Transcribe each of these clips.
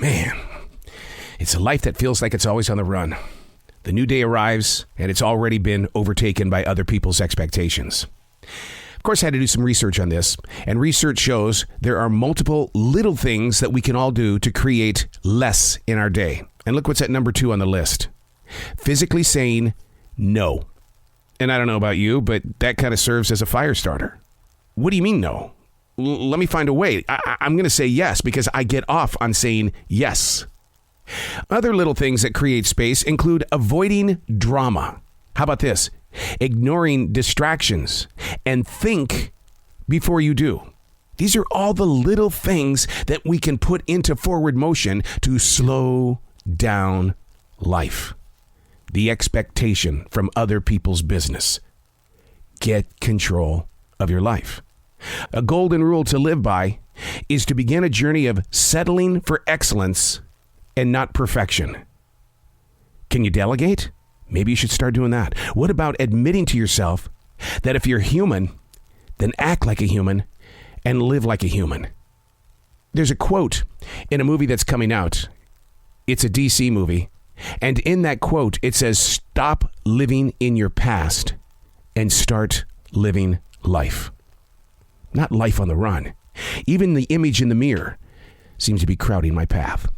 Man, it's a life that feels like it's always on the run. The new day arrives, and it's already been overtaken by other people's expectations. Of course, I had to do some research on this, and research shows there are multiple little things that we can all do to create less in our day. And look what's at number 2 on the list. Physically saying no. And I don't know about you, but that kind of serves as a fire starter. What do you mean no? Let me find a way. I'm going to say yes because I get off on saying yes. Other little things that create space include avoiding drama. How about this? Ignoring distractions and think before you do. These are all the little things that we can put into forward motion to slow down life. The expectation from other people's business. Get control of your life. A golden rule to live by is to begin a journey of settling for excellence and not perfection. Can you delegate? Maybe you should start doing that. What about admitting to yourself that if you're human, then act like a human and live like a human? There's a quote in a movie that's coming out. It's a DC movie. And in that quote, it says, stop living in your past and start living life. Not life on the run. Even the image in the mirror seems to be crowding my path.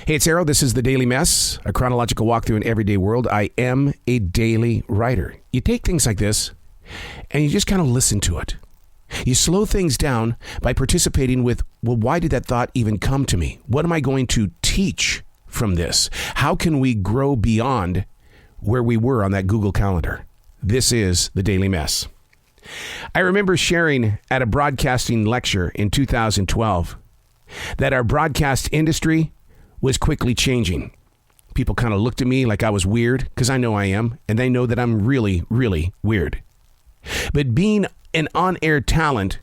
Hey, it's Arrow. This is The Daily Mess, a chronological walk through an everyday world. I am a daily writer. You take things like this and you just kind of listen to it. You slow things down by participating with, well, why did that thought even come to me? What am I going to teach from this? How can we grow beyond where we were on that Google Calendar? This is The Daily Mess. I remember sharing at a broadcasting lecture in 2012 that our broadcast industry was quickly changing. People kind of looked at me like I was weird, because I know I am, and they know that I'm really, really weird. But being an on-air talent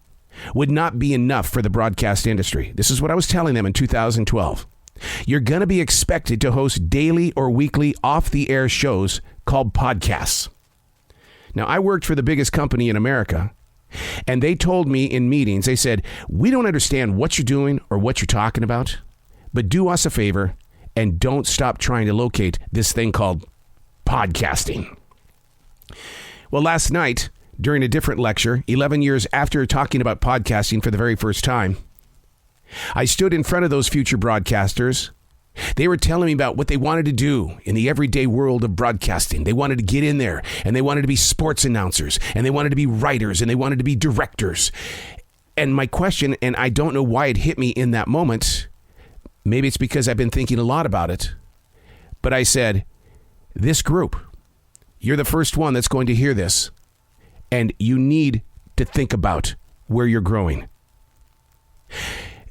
would not be enough for the broadcast industry. This is what I was telling them in 2012. You're going to be expected to host daily or weekly off-the-air shows called podcasts. Now, I worked for the biggest company in America, and they told me in meetings, they said, we don't understand what you're doing or what you're talking about, but do us a favor and don't stop trying to locate this thing called podcasting. Well, last night, during a different lecture, 11 years after talking about podcasting for the very first time, I stood in front of those future broadcasters. They were telling me about what they wanted to do in the everyday world of broadcasting. They wanted to get in there, and they wanted to be sports announcers, and they wanted to be writers, and they wanted to be directors. And my question, and I don't know why it hit me in that moment, maybe it's because I've been thinking a lot about it, but I said, this group, you're the first one that's going to hear this, and you need to think about where you're growing.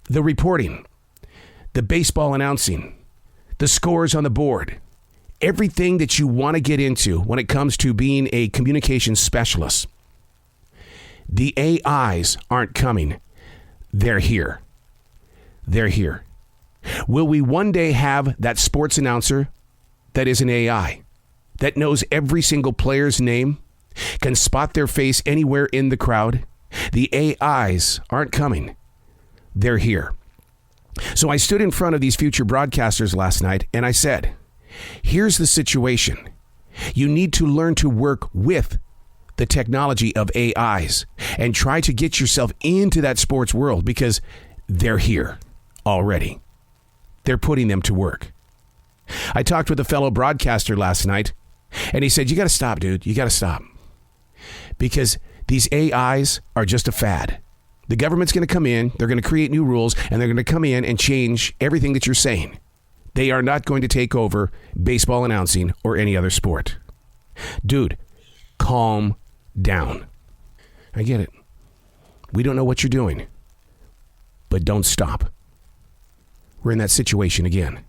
The reporting, the baseball announcing, the scores on the board, everything that you want to get into when it comes to being a communications specialist. The AIs aren't coming. They're here. They're here. Will we one day have that sports announcer that is an AI, that knows every single player's name, can spot their face anywhere in the crowd? The AIs aren't coming. They're here. So I stood in front of these future broadcasters last night and I said, here's the situation. You need to learn to work with the technology of AIs and try to get yourself into that sports world because they're here already. They're putting them to work. I talked with a fellow broadcaster last night and he said, you got to stop, dude. You got to stop. Because these AIs are just a fad. The government's going to come in, they're going to create new rules, and they're going to come in and change everything that you're saying. They are not going to take over baseball announcing or any other sport. Dude, calm down. I get it. We don't know what you're doing, but don't stop. We're in that situation again.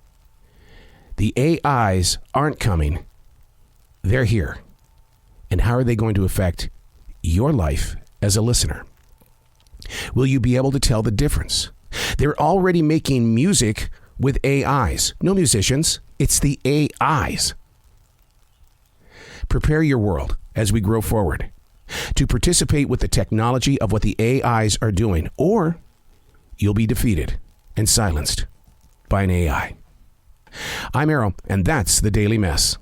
The AIs aren't coming. They're here. And how are they going to affect your life as a listener? Will you be able to tell the difference? They're already making music with AIs. No musicians. It's the AIs. Prepare your world as we grow forward to participate with the technology of what the AIs are doing, or you'll be defeated and silenced by an AI. I'm Arrow, and that's the Daily Mess.